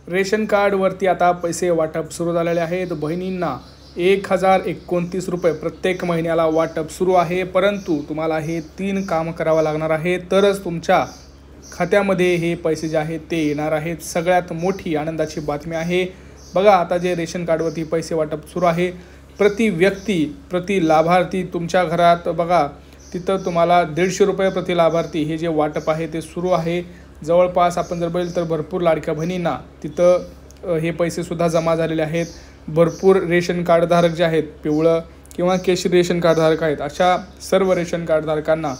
Ration कार्डवरती आता पैसे वाटप सुरू झालेले आहेत। बहिणींना 1029 रुपये प्रत्येक महिन्याला वाटप सुरू आहे, परंतु तुम्हाला हे 3 काम करावं लागणार आहे, तरच तुमच्या खात्यामध्ये हे पैसे जे आहेत ते येणार आहेत। सगळ्यात मोठी आनंदाची बातमी आहे बघा, आता जे रेशन कार्डवरती पैसे वाटप सुरू आहे, प्रति व्यक्ती प्रति लाभार्थी तुमच्या घरात बघा तिथं तुम्हाला 150 रुपये प्रति लाभार्थी हे जे वाटप आहे ते सुरू आहे। जवळपास आपण जर बघितलं तर भरपूर लाडक्या बहिणींना तिथं हे पैसेसुद्धा जमा झालेले आहेत। भरपूर रेशन कार्डधारक जे आहेत, पिवळं किंवा केशरी रेशन कार्डधारक आहेत, अशा सर्व रेशन कार्डधारकांना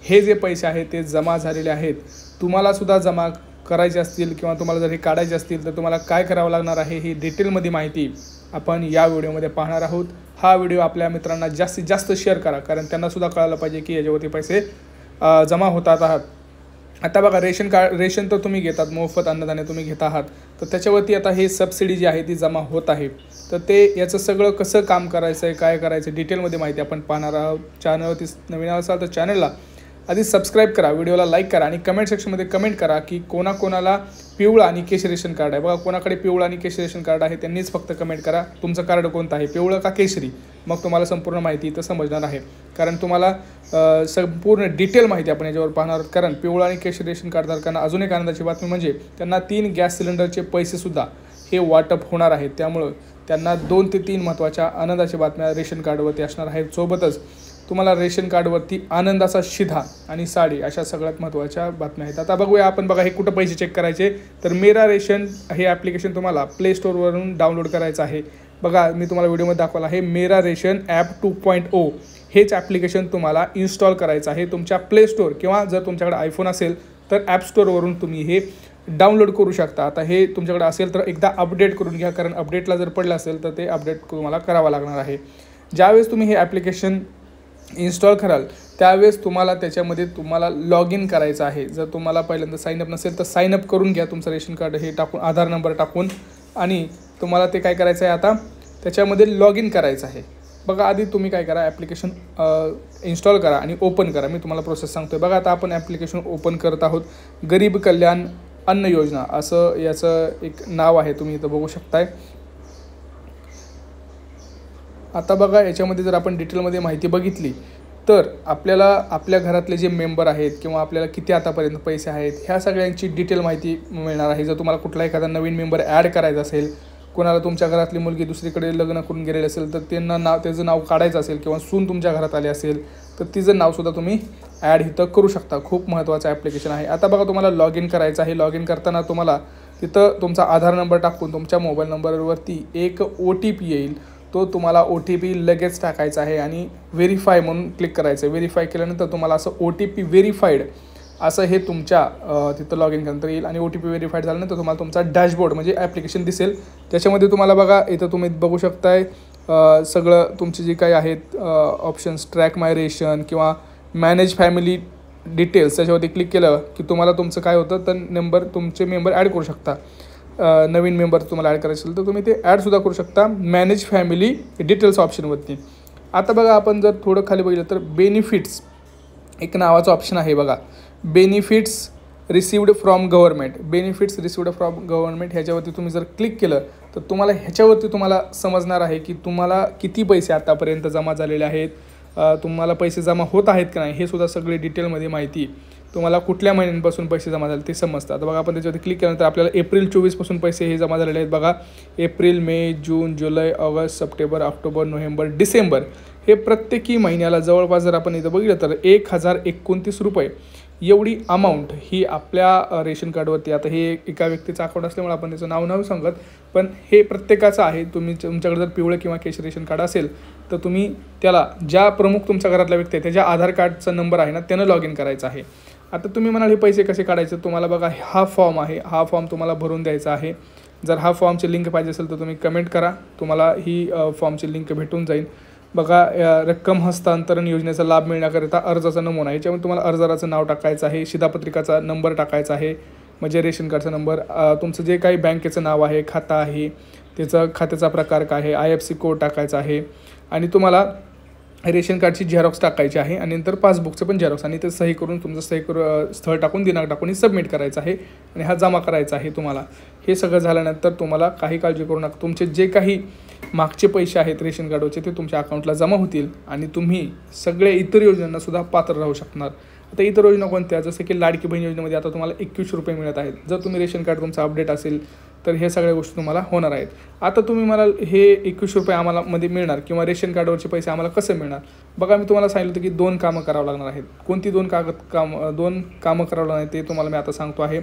हे जे पैसे आहेत ते जमा झालेले आहेत। तुम्हालासुद्धा जमा करायचे असतील किंवा तुम्हाला जर हे काढायचे असतील तर तुम्हाला काय करावं लागणार आहे ही डिटेलमध्ये माहिती आपण या व्हिडिओमध्ये पाहणार आहोत। हा व्हिडिओ आपल्या मित्रांना जास्तीत जास्त शेअर करा, कारण त्यांनासुद्धा कळायला पाहिजे की याच्यावरती पैसे जमा होतात आहात। आता बघा, रेशन तर तुम्ही घेतात, मोफत अन्नधान्य तुम्ही घेत आहात, तर त्याच्यावरती आता हे सबसिडी जी आहे ती जमा होत आहे। तर ते याचं सगळं कसं काम करायचं आहे, काय करायचं डिटेलमध्ये माहिती आपण पाहणार आहोत। चॅनलवरती नवीन असाल तर चॅनलला आधी सबस्क्राईब करा, व्हिडिओला लाईक करा आणि कमेंट सेक्शनमध्ये कमेंट करा की कोणाकोणाला पिवळा आणि केशरी रेशन कार्ड आहे। बघा, कोणाकडे पिवळा आणि केशरी रेशन कार्ड आहे त्यांनीच फक्त कमेंट करा तुमचं कार्ड कोणतं आहे, पिवळं का केशरी, मग तुम्हाला संपूर्ण माहिती इथं समजणार आहे। कारण तुम्हाला संपूर्ण डिटेल माहिती आपण याच्यावर पाहणार आहोत। कारण पिवळा आणि केशरी रेशन कार्डधारकांना अजून एक आनंदाची बातमी म्हणजे त्यांना 3 गॅस सिलेंडरचे पैसेसुद्धा हे वाटप होणार आहेत। त्यामुळं त्यांना 2 ते 3 महत्त्वाच्या आनंदाच्या बातम्या रेशन कार्डवरती असणार आहेत। सोबतच तुम्हाला रेशन कार्डवरती आनंदाचा शिधा आणि साडी अशा सगळ्यात महत्त्वाच्या बातम्या आहेत। आता बघूया आपण, बघा हे कुठं पैसे चेक करायचे, तर मेरा रेशन हे ॲप्लिकेशन तुम्हाला प्ले स्टोअरवरून डाउनलोड करायचं आहे। बघा, मी तुम्हाला व्हिडिओमध्ये दाखवलं आहे मेरा रेशन ॲप 2.0 हेच ॲप्लिकेशन तुम्हाला इन्स्टॉल करायचं आहे तुमच्या प्ले स्टोअर, किंवा जर तुमच्याकडे आयफोन असेल तर ॲप स्टोअरवरून तुम्ही हे डाउनलोड करू शकता। आता हे तुमच्याकडे असेल तर एकदा अपडेट करून घ्या, कारण अपडेटला जर पडलं असेल तर ते अपडेट तुम्हाला करावं लागणार आहे। ज्यावेळेस तुम्ही हे ॲप्लिकेशन इन्स्टॉल कराल त्यावेळेस तुम्हाला त्याच्यामध्ये लॉग इन करायचं आहे। जर तुम्हाला पहिल्यांदा साईनअप नसेल तर साईनअप करून घ्या तुमचं रेशन कार्ड हे टाकून, आधार नंबर टाकून, आणि तुम्हाला ते काय करायचं आहे, आता त्याच्यामध्ये लॉग इन करायचं आहे। बघा, आधी तुम्ही काय करा, ॲप्लिकेशन इन्स्टॉल करा आणि ओपन करा। मी तुम्हाला प्रोसेस सांगतो आहे। बघा, आता आपण ॲप्लिकेशन ओपन करत आहोत। गरीब कल्याण अन्न योजना असं याचं एक नाव आहे, तुम्ही इथं बघू शकताय। आता बघा, याच्यामध्ये जर आपण डिटेलमध्ये माहिती बघितली तर आपल्याला आपल्या घरातले जे मेंबर आहेत किंवा आपल्याला किती आतापर्यंत पैसे आहेत ह्या सगळ्यांची डिटेल माहिती मिळणार आहे। जर तुम्हाला कुठला एखादा नवीन मेंबर ॲड करायचा असेल, कोणाला तुमच्या घरातली मुलगी दुसरीकडे लग्न करून गेलेली असेल तर त्याचं नाव काढायचं असेल, किंवा सून तुमच्या घरात आली असेल तर तिचं नावसुद्धा तुम्ही ॲड इथं करू शकता। खूप महत्त्वाचं ॲप्लिकेशन आहे। आता बघा, तुम्हाला लॉग इन करायचं आहे। लॉग इन करताना तुम्हाला तिथं तुमचा आधार नंबर टाकून तुमच्या मोबाईल नंबरवरती एक OTP येईल, तो तुम्हाला OTP लगेच टाकायचा आहे आणि व्हेरीफाय म्हणून क्लिक करायचं आहे। व्हेरीफाय केल्यानंतर तुम्हाला असं OTP व्हेरीफाईड असं हे तुमच्या तिथं लॉग इन केल्यानंतर येईल, आणि OTP व्हेरीफाईड झाल्यानंतर तुम्हाला तुमचा डॅशबोर्ड म्हणजे ॲप्लिकेशन दिसेल। त्याच्यामध्ये तुम्हाला बघा, इथं तुम्ही बघू शकताय सगळं तुमचे जे काही आहेत ऑप्शन्स, ट्रॅक माय रेशन किंवा मॅनेज फॅमिली डिटेल्स, त्याच्यावरती क्लिक केलं की तुम्हाला तुमचं काय होतं तर तुमचे मेंबर ॲड करू शकता। नवीन मेंबर तुम्हाला ॲड करायचं असेल तर तुम्ही ते ॲडसुद्धा करू शकता मॅनेज फॅमिली डिटेल्स ऑप्शनवरती। आता बघा, आपण जर थोडं खाली बघितलं तर बेनिफिट्स एक नावाचं ऑप्शन आहे बघा, benefits received from government, benefits received from government ह्याच्यावरती तुम्ही जर क्लिक केलं तर तुम्हाला ह्याच्यावरती तुम्हाला समजणार आहे की तुम्हाला किती पैसे आतापर्यंत जमा झालेले आहेत, तुम्हाला पैसे जमा होत आहेत का नाही हे सुद्धा सगळी डिटेलमध्ये माहिती, तुम्हाला कुठल्या महिन्यांपासून पैसे जमा झाले ते समजतं। आता बघा, आपण त्याच्यावरती क्लिक केल्यानंतर आपल्याला एप्रिल 24 पासून पैसे हे जमा झालेले आहेत। बघा, एप्रिल, मे, जून, जुलै, ऑगस्ट, सप्टेंबर, ऑक्टोबर, नोव्हेंबर, डिसेंबर हे प्रत्येकी महिन्याला जवळपास जर आपण इथं बघितलं तर 1029 रुपये एवढी अमाऊंट ही आपल्या रेशन कार्डवरती, आता हे एका व्यक्तीचं अकाउंट असल्यामुळे आपण त्याचं नाव नाही सांगत, पण हे प्रत्येकाचं आहे। तुमच्याकडे जर पिवळं किंवा केशरी रेशन कार्ड असेल तर तुम्ही त्याला, ज्या प्रमुख तुमच्या घरातला व्यक्ती आहे त्याच्या आधार कार्डचा नंबर आहे ना त्यानं लॉग इन करायचं आहे। आता तुम्ही म्हणाल हे पैसे कसे काढायचे, तुम्हाला बघा हा फॉर्म आहे, हा फॉर्म तुम्हाला भरून द्यायचा आहे। जर हा फॉर्मची लिंक पाहिजे असेल तर तुम्ही कमेंट करा, तुम्हाला ही फॉर्मची लिंक भेटून जाईल। बघा, रक्कम हस्तांतरण योजनेचा लाभ मिळण्याकरिता अर्जाचा नमुना, याच्यामध्ये तुम्हाला अर्जदाराचं नाव टाकायचं आहे, शिधापत्रिकाचा नंबर टाकायचा आहे, म्हणजे रेशन कार्डचा नंबर, तुमचं जे काही बँकेचं नाव आहे, खाता आहे, त्याचा खात्याचा प्रकार काय आहे, IFSC कोड टाकायचा आहे, आणि तुम्हाला रेशन कार्डची झेरॉक्स टाकायची आहे आणि नंतर पासबुकचं पण झेरॉक्स आणि ते सही करून तुमचं स्थळ टाकून दिनांक टाकून सबमिट करायचं आहे आणि हा जमा करायचा आहे तुम्हाला. हे सगळं झाल्यानंतर तुम्हाला काही काळजी करू नका, तुमचे जे काही मागचे पैसे आहेत रेशन कार्डवरचे ते तुमच्या अकाउंटला जमा होतील आणि तुम्ही सगळे इतर योजनांनासुद्धा पात्र राहू शकणार. आता इतर योजना कोणत्या, जसं की लाडकी बहीण योजनेमध्ये आता तुम्हाला 21 रुपये मिळत आहेत. जर तुम्ही रेशन कार्ड तुमचं अपडेट असेल तर हे सगळ्या गोष्टी तुम्हाला होणार आहेत. आता तुम्ही मला हे 21 रुपये आम्हाला मध्ये मिळणार किंवा रेशन कार्डवरचे पैसे आम्हाला कसं मिळणार? बघा, मी तुम्हाला सांगितलं होतं की 2 कामं करावं लागणार आहेत. कोणती 2 कामं करावं लागणार आहेत ते तुम्हाला मी आता सांगतो आहे.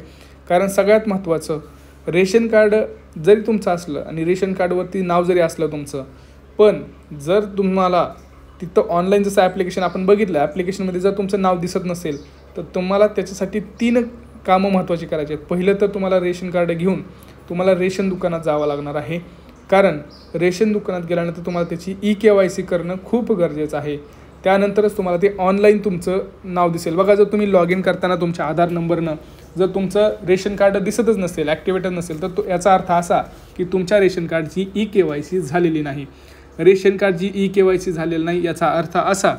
कारण सगळ्यात महत्त्वाचं, रेशन कार्ड जरी तुमचं असलं आणि रेशन कार्डवरती नाव जरी असलं तुमचं, पण जर तुम्हाला तिथं ऑनलाईन जसं ॲप्लिकेशन आपण बघितलं, ॲप्लिकेशनमध्ये जर तुमचं नाव दिसत नसेल तर तुम्हाला त्याच्यासाठी 3 कामं महत्त्वाची करायची आहेत. पहिलं तर तुम्हाला रेशन कार्ड घेऊन तुम्हाला रेशन दुकानात जावं लागणार आहे. कारण रेशन दुकानात गेल्यानंतर तुम्हाला त्याची EKYC करणं खूप गरजेचं आहे. त्यानंतरच तुम्हाला ते ऑनलाईन तुमचं नाव दिसेल. बघा, जर तुम्ही लॉग इन करताना तुमच्या आधार नंबरनं जर तुमचं रेशन कार्ड दिसतच नसेल, ॲक्टिवेटेड नसेल, तर याचा अर्थ असा की तुमच्या रेशन कार्डची EKYC झालेली नाही. रेशन कार्डची EKYC झालेली नाही याचा अर्थ असा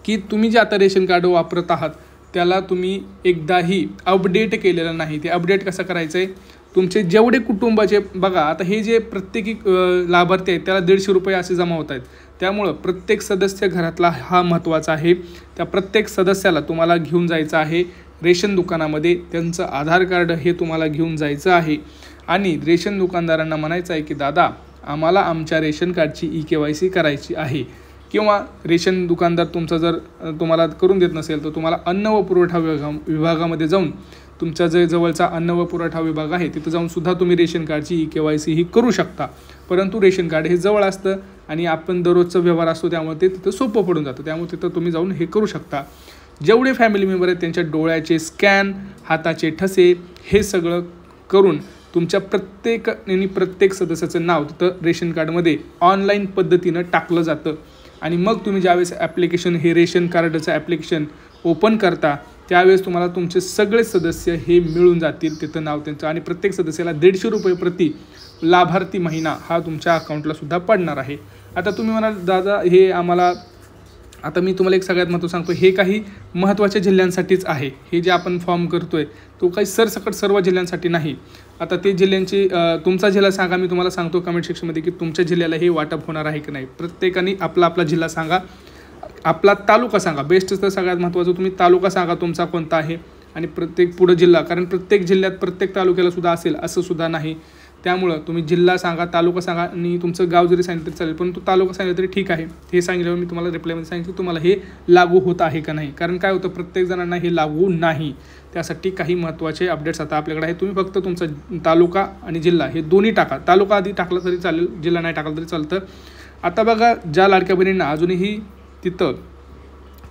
की तुम्ही जे आता रेशन कार्ड वापरत आहात त्याला तुम्ही एकदाही अपडेट केलेलं नाही. ते अपडेट कसं करायचं आहे, तुमचे जेवढे कुटुंबाचे, बघा आता हे जे प्रत्येकी लाभार्थी आहेत त्याला 150 रुपये असे जमा होत आहेत. त्यामुळं प्रत्येक सदस्य घरातला हा महत्त्वाचा आहे. त्या प्रत्येक सदस्याला तुम्हाला घेऊन जायचं आहे रेशन दुकानामध्ये, त्यांचं आधार कार्ड हे तुम्हाला घेऊन जायचं आहे आणि रेशन दुकानदारांना म्हणायचं आहे की दादा, आम्हाला आमच्या रेशन कार्डची EKYC करायची आहे. किंवा रेशन दुकानदार तुमचा जर तुम्हाला करून देत नसेल तर तुम्हाला अन्न व पुरवठा विभागामध्ये जाऊन, तुमच्या जे जवळचा अन्न व पुरवठा विभाग आहे तिथं जाऊन सुद्धा तुम्ही रेशन कार्डची EKYC ही करू शकता. परंतु रेशन कार्ड हे जवळ असतं आणि आपण दररोजचा व्यवहार असतो त्यामुळे ते तिथं सोपं पडून जातं. त्यामुळे तिथं तुम्ही जाऊन हे करू शकता. जेवढे फॅमिली मेंबर आहेत त्यांच्या डोळ्याचे स्कॅन, हाताचे ठसे हे सगळं करून तुमच्या प्रत्येक सदस्याचं नाव तिथं रेशन कार्डमध्ये ऑनलाईन पद्धतीनं टाकलं जातं आणि मग तुम्ही ज्यावेळेस ॲप्लिकेशन, हे रेशन कार्डचं ॲप्लिकेशन ओपन करता त्यावेळेस तुम्हाला तुमचे सगळे सदस्य हे मिळून जातील तिथं नाव त्यांचं आणि प्रत्येक सदस्याला 150 रुपये प्रति लाभार्थी महिना हा तुमच्या अकाउंटलासुद्धा पडणार आहे. आता तुम्ही म्हणाल दादा हे आम्हाला, आता मी तुम्हाला एक सगळ्यात महत्त्व सांगतो, हे काही महत्त्वाच्या जिल्ह्यांसाठीच आहे. हे जे आपण फॉर्म करतोय तो काही सरसकट सर्व जिल्ह्यांसाठी नाही. आता ते जिल्ह्यांची तुमचा जिल्हा सांगा, मी तुम्हाला सांगतो कमेंट सेक्शनमध्ये की तुमच्या जिल्ह्याला हे वाटप होणार आहे की नाही. प्रत्येकाने आपला जिल्हा सांगा, आपला तालुका सांगा. बेस्ट तर सगळ्यात महत्त्वाचं, तुम्ही तालुका सांगा तुमचा कोणता आहे आणि प्रत्येक पुढं जिल्हा, कारण प्रत्येक जिल्ह्यात प्रत्येक तालुक्याला सुद्धा असेल असं सुद्धा नाही. त्यामुळं तुम्ही जिल्हा सांगा, तालुका सांगा आणि तुमचं गाव जरी सांगितलं तरी चालेल, परंतु तालुका सांगितलं तरी ठीक आहे. हे सांगितल्यावर मी तुम्हाला रिप्लायमध्ये सांगितलं तुम्हाला हे लागू होत आहे का नाही. कारण काय होतं, प्रत्येक जणांना हे लागू नाही. त्यासाठी काही महत्त्वाचे अपडेट्स आता आपल्याकडे आहे. तुम्ही फक्त तुमचा तालुका आणि जिल्हा हे दोन्ही टाका. तालुका आधी टाकला तरी चालेल, जिल्हा नाही टाकला तरी चालतं. आता बघा, ज्या लाडक्या बहिणींना अजूनही तिथं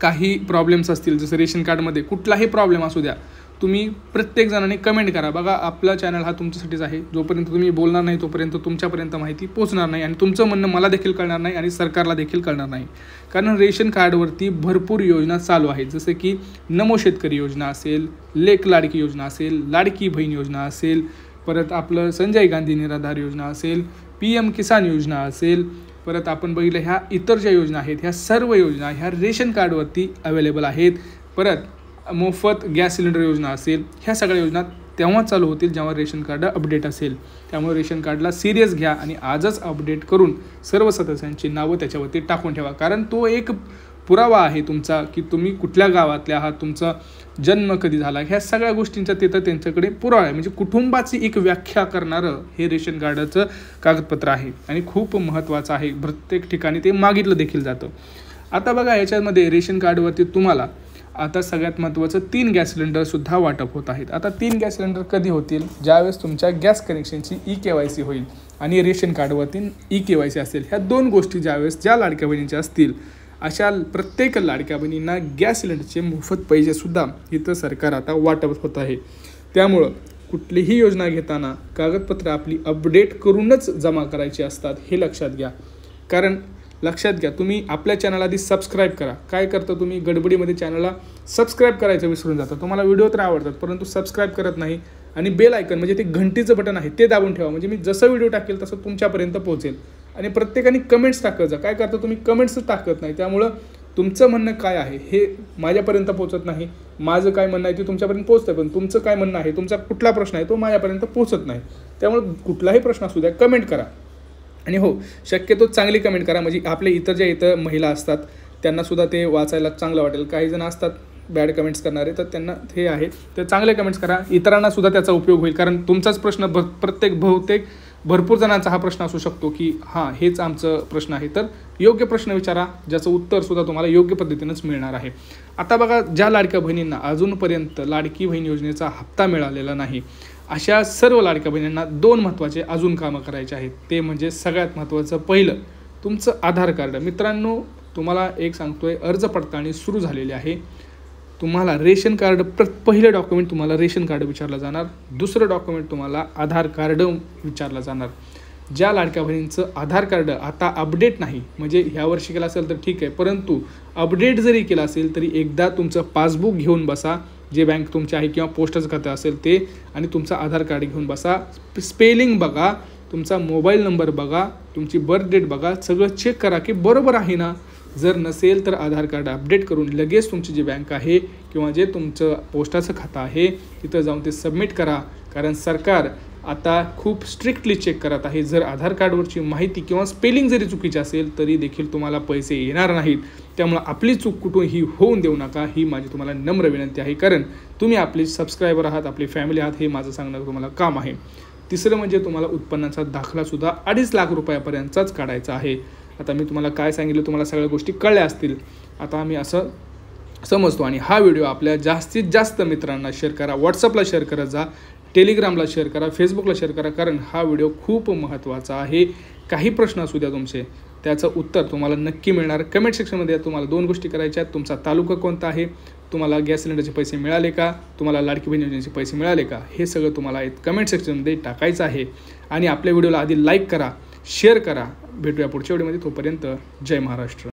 काही प्रॉब्लेम्स असतील, जसं रेशन कार्डमध्ये कुठलाही प्रॉब्लेम असू द्या, तुम्ही प्रत्येक जणांनी कमेंट करा. बघा, आपला चॅनल हा तुमच्यासाठीच आहे. जोपर्यंत तुम्ही बोलणार नाही तोपर्यंत तुमच्यापर्यंत माहिती पोचणार नाही आणि तुमचं म्हणणं मला देखील कळणार नाही आणि सरकारला देखील कळणार नाही. कारण रेशन कार्डवरती भरपूर योजना चालू आहेत, जसं की नमो शेतकरी योजना असेल, लेक लाडकी योजना असेल, लाडकी बहीण योजना असेल, परत आपलं संजय गांधी निराधार योजना असेल, PM किसान योजना असेल, परत आपण बघितलं ह्या इतर ज्या योजना आहेत ह्या सर्व योजना ह्या रेशन कार्डवरती अवेलेबल आहेत. परत मोफत गॅस सिलेंडर योजना असेल, ह्या सगळ्या योजना तेव्हा चालू होतील जेव्हा रेशन कार्ड अपडेट असेल. त्यामुळे रेशन कार्डला सिरियस घ्या आणि आजच अपडेट करून सर्व सदस्यांची नावं त्याच्यावरती टाकून ठेवा. कारण तो एक पुरावा आहे तुमचा की तुम्ही कुठल्या गावातल्या आहात, तुमचा जन्म कधी झाला, ह्या सगळ्या गोष्टींचा तिथं त्यांच्याकडे पुरावा आहे. म्हणजे कुटुंबाची एक व्याख्या करणारं हे रेशन कार्डाचं कागदपत्र आहे आणि खूप महत्त्वाचं आहे. प्रत्येक ठिकाणी ते मागितलं देखील जातं. आता बघा, याच्यामध्ये रेशन कार्डवरती तुम्हाला आता सगळ्यात महत्त्वाचं 3 गॅस सिलेंडरसुद्धा वाटप होत आहेत. आता 3 गॅस सिलेंडर कधी होतील? ज्यावेळेस तुमच्या गॅस कनेक्शनची EKYC होईल आणि रेशन कार्डवरती EKYC असेल. ह्या 2 गोष्टी ज्यावेळेस ज्या लाडक्या बहिणींच्या असतील अशा प्रत्येक लाडक्या बहिणींना गॅस सिलेंडरचे मोफत पैसेसुद्धा इथं सरकार आता वाटप होत आहे. त्यामुळं कुठलीही योजना घेताना कागदपत्र आपली अपडेट करूनच जमा करायची असतात, हे लक्षात घ्या. कारण लक्षात घ्या, तुम्ही आपल्या चॅनलला आधी सबस्क्राईब करा. काय करता तुम्ही गडबडीमध्ये चॅनलला सबस्क्राईब करायचं विसरून जाता. तुम्हाला व्हिडिओ तर आवडतात परंतु सबस्क्राईब करत नाही आणि बेल आयकन म्हणजे ते घंटीचं बटन आहे ते दाबून ठेवा. म्हणजे मी जसं व्हिडिओ टाकेल तसं तुमच्यापर्यंत पोहोचेल आणि प्रत्येकाने कमेंट्स टाकत जा. काय करता तुम्ही कमेंट्सच टाकत नाही, त्यामुळं तुमचं म्हणणं काय आहे हे माझ्यापर्यंत पोहोचत नाही. माझं काय म्हणणं आहे ते तुमच्यापर्यंत पोहोचतं, पण तुमचं काय म्हणणं आहे, तुमचा कुठला प्रश्न आहे तो माझ्यापर्यंत पोहोचत नाही. त्यामुळे कुठलाही प्रश्न असू द्या कमेंट करा. आणि हो, शक्यतो चांगली कमेंट करा, म्हणजे आपले इतर ज्या इथं महिला असतात त्यांनासुद्धा ते वाचायला चांगलं वाटेल. काही जण असतात बॅड कमेंट्स करणारे, तर त्यांना हे आहे ते चांगले कमेंट्स करा, इतरांनासुद्धा त्याचा उपयोग होईल. कारण तुमचाच प्रश्न बहुतेक भरपूर जणांचा हा प्रश्न असू शकतो की हां हेच आमचं प्रश्न आहे. तर योग्य प्रश्न विचारा, ज्याचं उत्तरसुद्धा तुम्हाला योग्य पद्धतीनंच मिळणार आहे. आता बघा, ज्या लाडक्या बहिणींना अजूनपर्यंत लाडकी बहीण योजनेचा हप्ता मिळालेला नाही, अशा सर्व लाडक्या बहिणींना 2 महत्त्वाचे अजून कामं करायचे आहेत. ते म्हणजे सगळ्यात महत्त्वाचं पहिलं तुमचं आधार कार्ड. मित्रांनो, तुम्हाला एक सांगतोय, अर्ज पडताळणी सुरू झालेली आहे. तुम्हाला रेशन कार्ड पहिलं डॉक्युमेंट तुम्हाला रेशन कार्ड विचारलं जाणार. दुसरं डॉक्युमेंट तुम्हाला आधार कार्ड विचारलं जाणार. ज्या लाडक्या बहिणींचं आधार कार्ड आता अपडेट नाही, म्हणजे ह्या वर्षी केलं असेल तर ठीक आहे, परंतु अपडेट जरी केलं असेल तरी एकदा तुमचं पासबुक घेऊन बसा, जे बँक तुमची आहे किंवा पोस्टाचं खातं असेल ते, आणि तुमचं आधार कार्ड घेऊन बसा. स्पेलिंग बघा, तुमचा मोबाईल नंबर बघा, तुमची बर्थ डेट बघा, सगळं चेक करा की बरोबर आहे ना. जर नसेल तर आधार कार्ड अपडेट करून लगेच तुमची जी बँक आहे किंवा जे तुमचं पोस्टाचं खातं आहे तिथं जाऊन ते सबमिट करा. कारण सरकार आता खूप स्ट्रिक्टली चेक करत आहे. जर आधार कार्डवरची माहिती किंवा स्पेलिंग जरी चुकीची असेल तरी देखील तुम्हाला पैसे येणार नाहीत. त्यामुळं आपली चूक कुठून ही होऊन देऊ नका, ही माझी तुम्हाला नम्र विनंती आहे. कारण तुम्ही आपले सबस्क्रायबर आहात, आपली फॅमिली आहात, हे माझं सांगणं तुम्हाला काम आहे. तिसरं म्हणजे तुम्हाला उत्पन्नाचा दाखलासुद्धा 2.5 लाख रुपयापर्यंतचाच काढायचा आहे. आता मी तुम्हाला काय सांगितलं, तुम्हाला सगळ्या गोष्टी कळल्या असतील. आता आम्ही असं समजतो, आणि हा व्हिडिओ आपल्या जास्तीत जास्त मित्रांना शेअर करा. व्हॉट्सअपला शेअर करत जा, टेलिग्रामला शेअर करा, फेसबुकला शेअर करा, कारण हा व्हिडिओ खूप महत्त्वाचा आहे. काही प्रश्न असू द्या तुमचे, त्याचं उत्तर तुम्हाला नक्की मिळणार. कमेंट सेक्शनमध्ये तुम्हाला 2 गोष्टी करायच्या आहेत. तुमचा तालुका कोणता आहे, तुम्हाला गॅस सिलेंडरचे पैसे मिळाले का, तुम्हाला लाडकी बहीण योजनेचे पैसे मिळाले का, हे सगळं तुम्हाला कमेंट सेक्शनमध्ये टाकायचं आहे. आणि आपल्या व्हिडिओला आधी लाईक करा, शेअर करा. भेटूया पुढच्या व्हिडिओमध्ये. तोपर्यंत जय महाराष्ट्र.